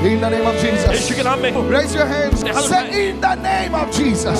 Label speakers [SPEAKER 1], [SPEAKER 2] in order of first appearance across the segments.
[SPEAKER 1] In the name of Jesus.
[SPEAKER 2] यीशु के नाम में
[SPEAKER 1] Raise your hands. Say, in the name of Jesus,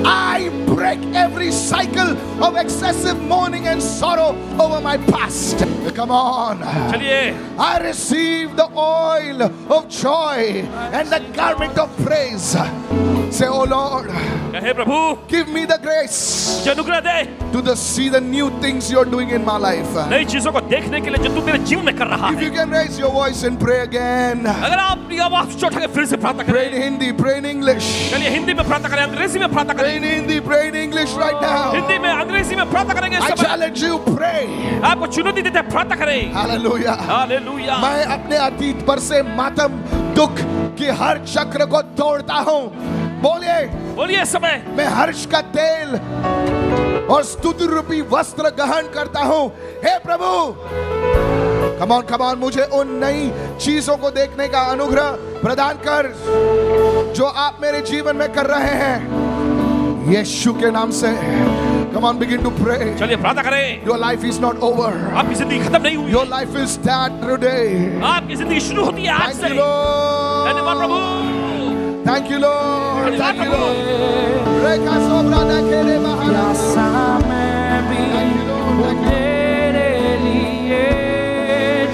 [SPEAKER 1] I break every cycle of excessive mourning and sorrow over my past. Come on.
[SPEAKER 2] चलिए
[SPEAKER 1] I receive the oil of joy and the garment of praise. Say, oh Lord,
[SPEAKER 2] कहे प्रभु
[SPEAKER 1] give me the grace
[SPEAKER 2] मुझे अनुग्रह दे
[SPEAKER 1] to see the new things you're doing in my life.
[SPEAKER 2] नई चीजों को देखने के लिए जो तू मेरे जीवन में कर रहा
[SPEAKER 1] If
[SPEAKER 2] है।
[SPEAKER 1] you can raise your voice and pray again.
[SPEAKER 2] अगर आप अपनी आवाज उठा के फिर से प्रार्थना
[SPEAKER 1] Pray
[SPEAKER 2] करें,
[SPEAKER 1] in Hindi, pray in English.
[SPEAKER 2] चलिए हिंदी में प्रार्थना करें, अंग्रेजी में प्रार्थना
[SPEAKER 1] Pray
[SPEAKER 2] करें,
[SPEAKER 1] in Hindi, pray in English right now.
[SPEAKER 2] Hindi में अंग्रेजी में प्रार्थना करेंगे।
[SPEAKER 1] I
[SPEAKER 2] सब
[SPEAKER 1] challenge you, pray.
[SPEAKER 2] आपको चुनौती देते हैं, प्रार्थना करें।
[SPEAKER 1] Hallelujah.
[SPEAKER 2] हालेलुया।
[SPEAKER 1] मैं अपने अतीत पर से मातम दुख की हर चक्र को तोड़ता हूँ।
[SPEAKER 2] बोलिए समय
[SPEAKER 1] मैं हर्ष का तेल और स्तुति रूपी वस्त्र ग्रहण करता हूँ। हे प्रभु, come on, मुझे उन नई चीजों को देखने का अनुग्रह प्रदान कर जो आप मेरे जीवन में कर रहे हैं, यीशु के नाम से। Come on, begin to pray.
[SPEAKER 2] चलिए प्रार्थना करें।
[SPEAKER 1] Your life is not over.
[SPEAKER 2] आपकी जिंदगी खत्म नहीं हुई।
[SPEAKER 1] Your life will start today.
[SPEAKER 2] आपकी जिंदगी शुरू होती है आज से।
[SPEAKER 1] Thank you, Lord.
[SPEAKER 2] धन्यवाद प्रभु।
[SPEAKER 1] Thank you, Lord.
[SPEAKER 2] धन्यवाद
[SPEAKER 1] Thank you,
[SPEAKER 2] Prabhu.
[SPEAKER 1] Lord. Reka sobra da kele mahana.
[SPEAKER 3] प्यासा मैं भी
[SPEAKER 1] Thank you, Lord. Thank you.
[SPEAKER 3] तेरे लिए,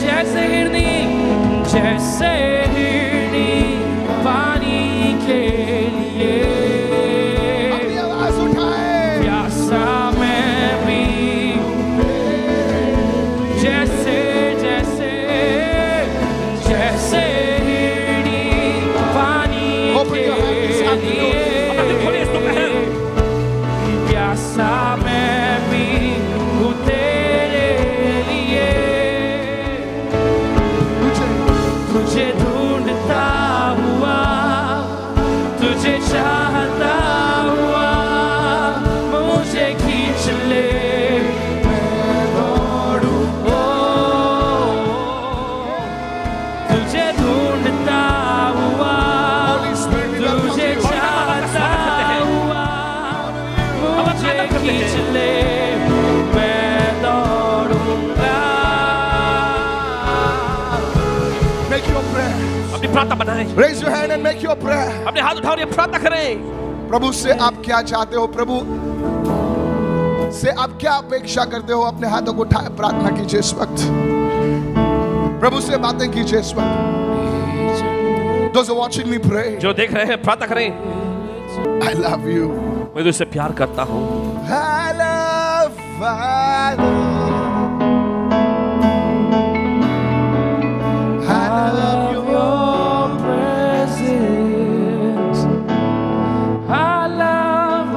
[SPEAKER 3] जैसे हिरनी पानी के लिए।
[SPEAKER 1] अपनी आवाज उठाए।
[SPEAKER 3] प्यासा मैं भी जैसे हिरनी पानी
[SPEAKER 1] Open your hands
[SPEAKER 3] के
[SPEAKER 1] up to you.
[SPEAKER 2] अपना दिल खोलिए, इसको कहें।
[SPEAKER 3] लिए। प्यासा मैं भी हूँ तेरे लिए, तुझे ढूंढता हुआ, तुझे चाहता हुआ, मुझे खींच ले, मैं दौड़ूं। तुझे ढूंढता हुआ,
[SPEAKER 1] Holy Spirit, we welcome
[SPEAKER 3] तुझे
[SPEAKER 1] you.
[SPEAKER 3] चाहता हुआ, मुझे खींच ले, मैं दौड़ूंगा।
[SPEAKER 1] Make your prayer.
[SPEAKER 2] अपनी प्रार्थना बनाएं।
[SPEAKER 1] Raise your hand and make your prayer.
[SPEAKER 2] अपने हाथ उठाओ और ये प्रार्थना करें।
[SPEAKER 1] प्रभु से आप क्या चाहते हो? प्रभु से आप क्या अपेक्षा करते हो? अपने हाथों को उठाए, प्रार्थना कीजिए इस वक्त। प्रभु से बातें कीजिए इस वक्त। Those who are watching me, pray.
[SPEAKER 2] जो देख रहे हैं प्रार्थना करें।
[SPEAKER 1] I love you.
[SPEAKER 2] मैं तुझसे प्यार करता हूँ।
[SPEAKER 1] I love Father. I love you.
[SPEAKER 3] your presence. I love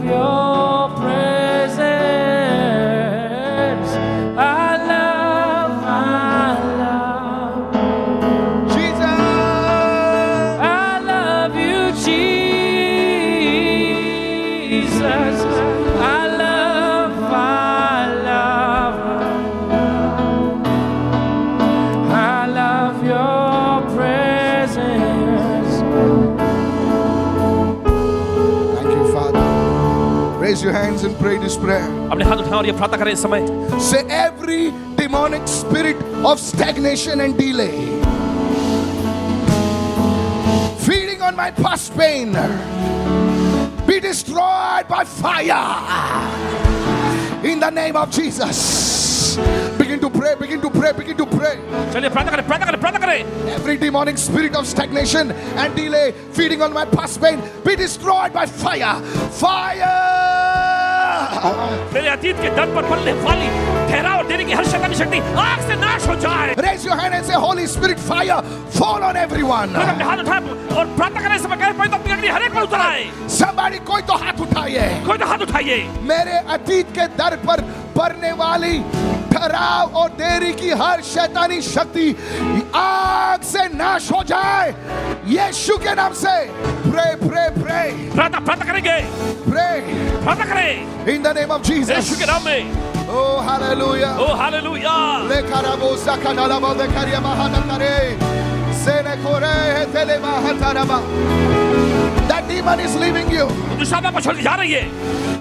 [SPEAKER 3] your presence. I love
[SPEAKER 1] Jesus.
[SPEAKER 3] I love you, Jesus. I love your presence.
[SPEAKER 1] Thank you, Father. Raise your hands and pray this prayer.
[SPEAKER 2] अपने हाथ उठाओ और ये प्रार्थना करें इस समय।
[SPEAKER 1] Say, every demonic spirit of stagnation and delay, feeding on my past pain, be destroyed by fire. In the name of Jesus. Begin to pray, begin to pray, begin to pray.
[SPEAKER 2] चलिए प्रार्थना करें, प्रार्थना करें, प्रार्थना करें।
[SPEAKER 1] Every demonic spirit of stagnation and delay, feeding on my past pain, be destroyed by fire. Fire!
[SPEAKER 2] मेरे अतीत के दर्द पर पलने वाली ठहराव देने की हर शैतानी शक्ति आग से नाश हो जाए।
[SPEAKER 1] Raise your hand and say, Holy Spirit, fire, fall on everyone.
[SPEAKER 2] तुम अपने हाथ उठाए और प्रार्थना करें इस समय। कहें कोई तो अपनी अग्नि हर एक पर उतर आए।
[SPEAKER 1] Somebody, कोई तो हाथ उठाइए।
[SPEAKER 2] कोई तो हाथ उठाइए।
[SPEAKER 1] मेरे अतीत के दर पर पड़ने वाली ठहराव और देरी की हर शैतानी शक्ति आग से नाश हो जाए, यीशु के नाम से। Pray, pray, pray.
[SPEAKER 2] प्रार्थना करेंगे।
[SPEAKER 1] Pray
[SPEAKER 2] प्रार्थना करें
[SPEAKER 1] in the name of
[SPEAKER 2] Yeshu
[SPEAKER 1] Jesus.
[SPEAKER 2] के नाम में।
[SPEAKER 1] Oh, hallelujah.
[SPEAKER 2] O hallelujah.
[SPEAKER 1] Lekarabo sakadalabo dekaria mahanatare. Senekore hetele mahataraba. That demon is leaving you.
[SPEAKER 2] दुष्टात्मा आपको छोड़ के जा रही है।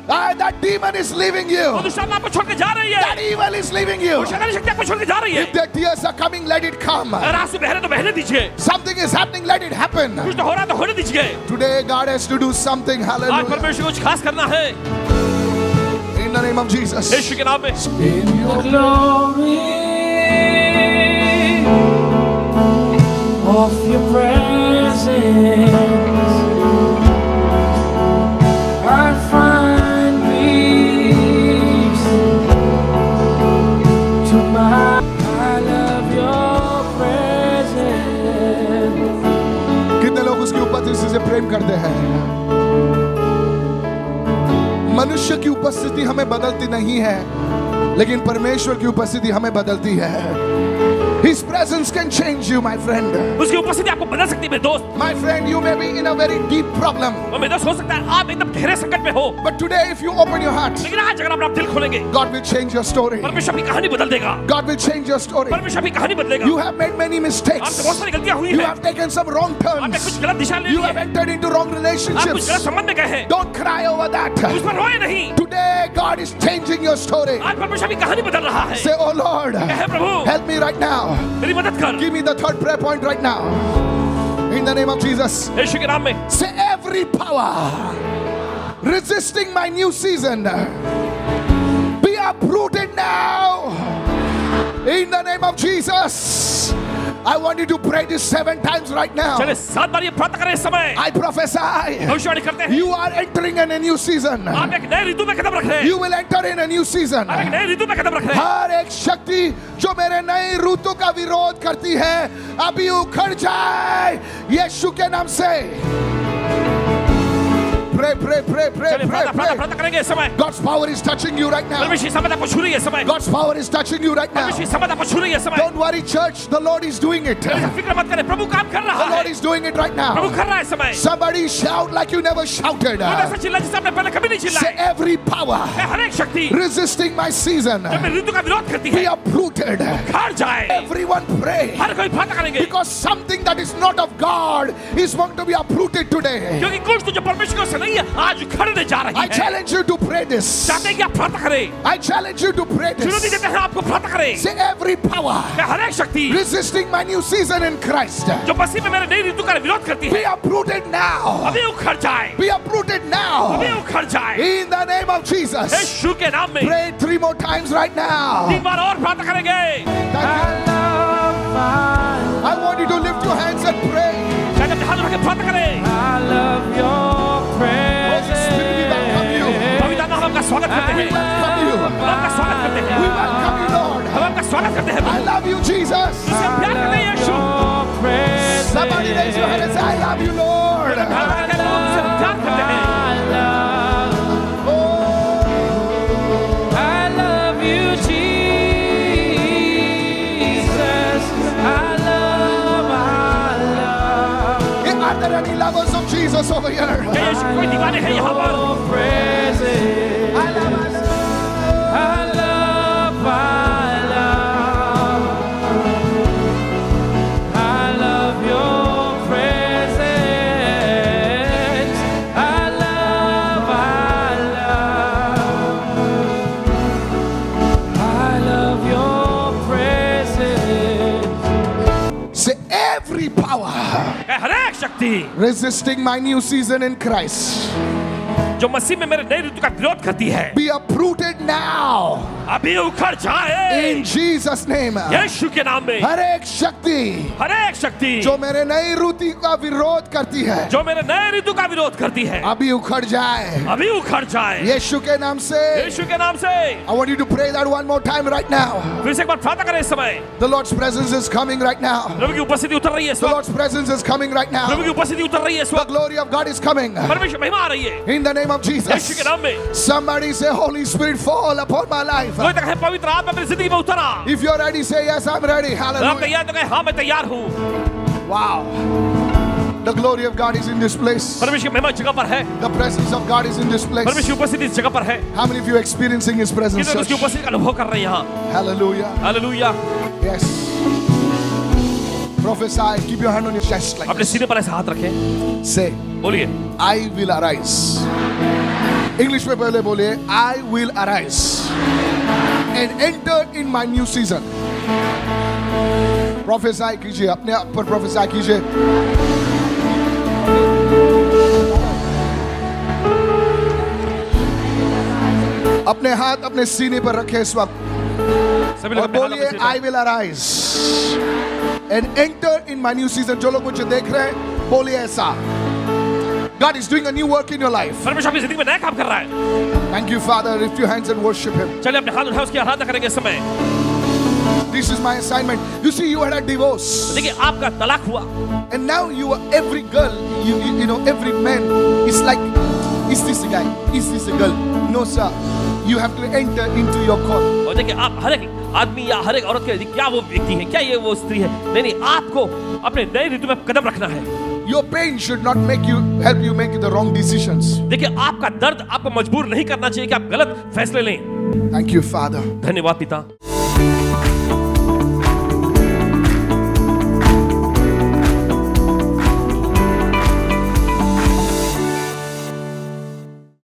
[SPEAKER 1] That demon is leaving you.
[SPEAKER 2] दुष्टात्मा आपको छोड़ के जा रही है।
[SPEAKER 1] That evil is leaving you.
[SPEAKER 2] शैतानी शक्ति आपको छोड़ के जा रही है।
[SPEAKER 1] If the tears are coming, let it come.
[SPEAKER 2] अगर आंसू बह रहे तो बहने दीजिए।
[SPEAKER 1] Something is happening, let it happen.
[SPEAKER 2] कुछ तो हो रहा है तो होने दीजिए।
[SPEAKER 1] Today God has to do something.
[SPEAKER 2] आज
[SPEAKER 1] Hallelujah.
[SPEAKER 2] परमेश्वर को कुछ खास करना है।
[SPEAKER 1] In the name of Jesus.
[SPEAKER 2] यीशु के नाम में।
[SPEAKER 1] In your
[SPEAKER 3] Glory of your presence, I find peace to my. I love your presence.
[SPEAKER 1] कितने लोग उसकी उपस्थिति से प्रेम करते हैं? मनुष्य की उपस्थिति हमें बदलती नहीं है, लेकिन परमेश्वर की उपस्थिति हमें बदलती है। His presence can change you, my friend.
[SPEAKER 2] उसकी उपस्थिति आपको बदल सकती है मेरे दोस्त।
[SPEAKER 1] My friend, you may be in a very deep problem.
[SPEAKER 2] और मेरे दोस्त हो सकता है आप एकदम गहरे संकट में हो।
[SPEAKER 1] But today, if you open your heart,
[SPEAKER 2] लेकिन आज अगर आप अपना दिल खोलेंगे,
[SPEAKER 1] God will change your story.
[SPEAKER 2] परमेश्वर अपनी कहानी बदल देगा।
[SPEAKER 1] God will change your story.
[SPEAKER 2] परमेश्वर अपनी कहानी बदलेगा।
[SPEAKER 1] You have made many mistakes.
[SPEAKER 2] आपसे बहुत सारी गलतियां हुई
[SPEAKER 1] You
[SPEAKER 2] हैं।
[SPEAKER 1] have taken some wrong
[SPEAKER 2] आपने
[SPEAKER 1] turns.
[SPEAKER 2] कुछ गलत दिशा ले
[SPEAKER 1] You
[SPEAKER 2] ली
[SPEAKER 1] have
[SPEAKER 2] है।
[SPEAKER 1] entered into wrong
[SPEAKER 2] आप कुछ
[SPEAKER 1] relationships.
[SPEAKER 2] गलत संबंध में गए हैं।
[SPEAKER 1] Don't cry over that.
[SPEAKER 2] उस पर रोए नहीं।
[SPEAKER 1] Today, God is changing your story.
[SPEAKER 2] आज परमेश्वर अपनी कहानी बदल रहा है।
[SPEAKER 1] Say, oh Lord,
[SPEAKER 2] कहे प्रभु
[SPEAKER 1] help me right now.
[SPEAKER 2] मेरी मदद कर।
[SPEAKER 1] Give me the third prayer point right now. In the name of Jesus.
[SPEAKER 2] यीशु के नाम में।
[SPEAKER 1] Say, every power resisting my new season, be uprooted now. In the name of Jesus. I want you to pray this 7 times right now.
[SPEAKER 2] चले 7 बार ये प्रार्थना करें इस समय।
[SPEAKER 1] I prophesy.
[SPEAKER 2] भविष्यवाणी करते हैं।
[SPEAKER 1] You are entering in a new season.
[SPEAKER 2] आप एक नए ऋतु में कदम रख रहे हैं।
[SPEAKER 1] You will enter in a new season.
[SPEAKER 2] आप एक नए ऋतु में कदम रख रहे हैं।
[SPEAKER 1] हर एक शक्ति जो मेरे नए ऋतु का विरोध करती है, अभी उखड़ जाए यीशु के नाम से। Pray, pray, pray, pray,
[SPEAKER 2] चलिए
[SPEAKER 1] pray,
[SPEAKER 2] प्रार्थना
[SPEAKER 1] pray.
[SPEAKER 2] करेंगे इस समय।
[SPEAKER 1] God's power is touching you right now.
[SPEAKER 2] परमेश्वर की समझ आपको छू रही है इस समय।
[SPEAKER 1] God's power is touching you right now.
[SPEAKER 2] परमेश्वर की समझ आपको छू रही है इस समय।
[SPEAKER 1] Don't worry, church. The Lord is doing it. The
[SPEAKER 2] फिक्र मत करें, प्रभु काम कर रहा
[SPEAKER 1] Lord
[SPEAKER 2] है।
[SPEAKER 1] is doing it right
[SPEAKER 2] Prabhu
[SPEAKER 1] now.
[SPEAKER 2] कर रहा है इस समय।
[SPEAKER 1] Somebody shout like you never shouted.
[SPEAKER 2] कोई ऐसा चिल्ला जिससे आपने पहले कभी नहीं चिल्लाया।
[SPEAKER 1] Say, every power
[SPEAKER 2] हर एक शक्ति
[SPEAKER 1] resisting my season,
[SPEAKER 2] जो मेरी ऋतु का विरोध करती
[SPEAKER 1] be
[SPEAKER 2] है,
[SPEAKER 1] uprooted.
[SPEAKER 2] खार जाए।
[SPEAKER 1] Everyone pray.
[SPEAKER 2] हर कोई प्रार्थना करेंगे।
[SPEAKER 1] Because something that is not of God is going to be uprooted today.
[SPEAKER 2] क्योंकि कुछ तो जो परमेश्वर से नहीं है, आज उखड़ने जा रही
[SPEAKER 1] I
[SPEAKER 2] है।
[SPEAKER 1] challenge you to pray this.
[SPEAKER 2] चाहते हैं कि आप प्रार्थना करें।
[SPEAKER 1] I challenge you to pray
[SPEAKER 2] चुनौती
[SPEAKER 1] this.
[SPEAKER 2] देते हैं आपको प्रार्थना करें।
[SPEAKER 1] Say, every power
[SPEAKER 2] हर एक शक्ति
[SPEAKER 1] resisting my new season in Christ,
[SPEAKER 2] जो मसीह में मेरे नई ऋतु का विरोध करती
[SPEAKER 1] be
[SPEAKER 2] है,
[SPEAKER 1] uprooted now.
[SPEAKER 2] अभी उखड़ जाए।
[SPEAKER 1] Be uprooted now.
[SPEAKER 2] अभी उखड़ जाए।
[SPEAKER 1] In the name of Jesus.
[SPEAKER 2] यीशु के नाम में
[SPEAKER 1] Pray 3 more times right now.
[SPEAKER 2] 3 बार और प्रार्थना करेंगे।
[SPEAKER 1] Thank you. I want you to lift your hands and pray.
[SPEAKER 2] शायद अपने हाथ रख के प्रार्थना करें।
[SPEAKER 3] I love your
[SPEAKER 1] Holy Spirit, we welcome you.
[SPEAKER 2] पवित्र आत्मा, हम आपका स्वागत करते
[SPEAKER 1] We
[SPEAKER 2] हैं।
[SPEAKER 1] welcome you.
[SPEAKER 2] हम आपका स्वागत करते हैं।
[SPEAKER 1] We welcome you, Lord.
[SPEAKER 2] हम आपका स्वागत करते हैं।
[SPEAKER 1] I love you, Jesus.
[SPEAKER 2] तुझसे हम प्यार करते हैं यीशु।
[SPEAKER 1] Somebody raise your hand and say, I love you, Lord.
[SPEAKER 2] प्यार करते हैं, हम तुझसे प्यार करते हैं।
[SPEAKER 3] I love you, Jesus. I love.
[SPEAKER 1] Are there any lovers of Jesus over here?
[SPEAKER 2] क्या यीशु के कोई दीवाने हैं यहाँ पर?
[SPEAKER 3] Your presence.
[SPEAKER 1] I love, I love.
[SPEAKER 3] I love. I love your presence. I love. I love your presence.
[SPEAKER 1] Say, every power
[SPEAKER 2] हर एक शक्ति
[SPEAKER 1] resisting my new season in Christ,
[SPEAKER 2] जो मसीह में मेरे नई ऋतु का विरोध करती है,
[SPEAKER 1] be uprooted now.
[SPEAKER 2] अभी उखड़ जाए।
[SPEAKER 1] In Jesus' name.
[SPEAKER 2] यीशु के नाम में
[SPEAKER 1] हर एक शक्ति
[SPEAKER 2] हर एक शक्ति
[SPEAKER 1] जो मेरे नई ऋतु का विरोध करती है,
[SPEAKER 2] जो मेरे नए ऋतु का विरोध करती है,
[SPEAKER 1] अभी उखड़ जाए
[SPEAKER 2] अभी उखड़ जाए।
[SPEAKER 1] यीशु के नाम से।
[SPEAKER 2] यीशु के नाम से
[SPEAKER 1] I want you to pray that one more time right now.
[SPEAKER 2] फिर से एक बार प्रार्थना करें इस समय।
[SPEAKER 1] The Lord's presence is coming right now.
[SPEAKER 2] प्रभु की उपस्थिति उतर रही है इस
[SPEAKER 1] The
[SPEAKER 2] वक्त।
[SPEAKER 1] Lord's presence is coming right now.
[SPEAKER 2] प्रभु की उपस्थिति उतर रही है इस
[SPEAKER 1] The
[SPEAKER 2] वक्त।
[SPEAKER 1] glory of God is coming.
[SPEAKER 2] परमेश्वर महिमा आ रही है
[SPEAKER 1] In the name of
[SPEAKER 2] Yeshu
[SPEAKER 1] Jesus.
[SPEAKER 2] के नाम में।
[SPEAKER 1] Somebody say, Holy Spirit, fall upon my life.
[SPEAKER 2] कोई तक है पवित्र आत्मा मेरी जिंदगी में उतरा।
[SPEAKER 1] If you're ready, say yes, I'm ready.
[SPEAKER 2] आप
[SPEAKER 1] Hallelujah.
[SPEAKER 2] तैयार तो कहे हाँ मैं तैयार हूँ।
[SPEAKER 1] Wow. The glory of God is in this place.
[SPEAKER 2] परमेश्वर की महिमा इस जगह पर है।
[SPEAKER 1] The presence of God is in this place.
[SPEAKER 2] परमेश्वर की उपस्थिति इस जगह पर है।
[SPEAKER 1] How मany of you are experiencing His presence?
[SPEAKER 2] कितने उसकी
[SPEAKER 1] church?
[SPEAKER 2] उपस्थिति का अनुभव कर रहे हैं यहाँ?
[SPEAKER 1] Hallelujah.
[SPEAKER 2] Hallelujah.
[SPEAKER 1] Yes. Prophesy. Keep your hand on your chest like
[SPEAKER 2] अपने
[SPEAKER 1] this.
[SPEAKER 2] सीने पर ऐसे हाथ रखें,
[SPEAKER 1] Say,
[SPEAKER 2] बोलिए
[SPEAKER 1] I will arise. English में पहले बोलिए, I will arise and enter in my new season. Prophesy कीजिए, अपने आप पर prophesy कीजिए. अपने हाथ अपने सीने पर रखें इस वक्त
[SPEAKER 2] सभी लोग
[SPEAKER 1] और
[SPEAKER 2] अपने हाथ
[SPEAKER 1] बोलिए,
[SPEAKER 2] अपने सीने
[SPEAKER 1] I will arise and enter in my new season. जो लोग मुझे देख रहे हैं, बोलिए ऐसा. God is doing a new work in your life.
[SPEAKER 2] पर परमेश्वर आपकी जिंदगी में नया काम कर रहा है.
[SPEAKER 1] Thank you, Father. Lift your hands and worship Him.
[SPEAKER 2] चलिए अपने हाथ उठाओ, उसकी आराधना करेंगे इस समय.
[SPEAKER 1] This is my assignment. You see, you had a divorce,
[SPEAKER 2] देखिए आपका तलाक हुआ
[SPEAKER 1] and now you are every girl. You know every man is like, is this a guy? Is this a girl? No, sir. You have to enter into your call.
[SPEAKER 2] और देखिए आप हर एक आदमी या हर एक औरत के क्या वो व्यक्ति है, क्या ये वो स्त्री है, नहीं आपको अपने नए ऋतु में कदम रखना है.
[SPEAKER 1] Your pain should not help you make the wrong decisions.
[SPEAKER 2] देखिए आपका दर्द आपको मजबूर नहीं करना चाहिए कि आप गलत फैसले लें.
[SPEAKER 1] Thank you, Father.
[SPEAKER 2] धन्यवाद पिता.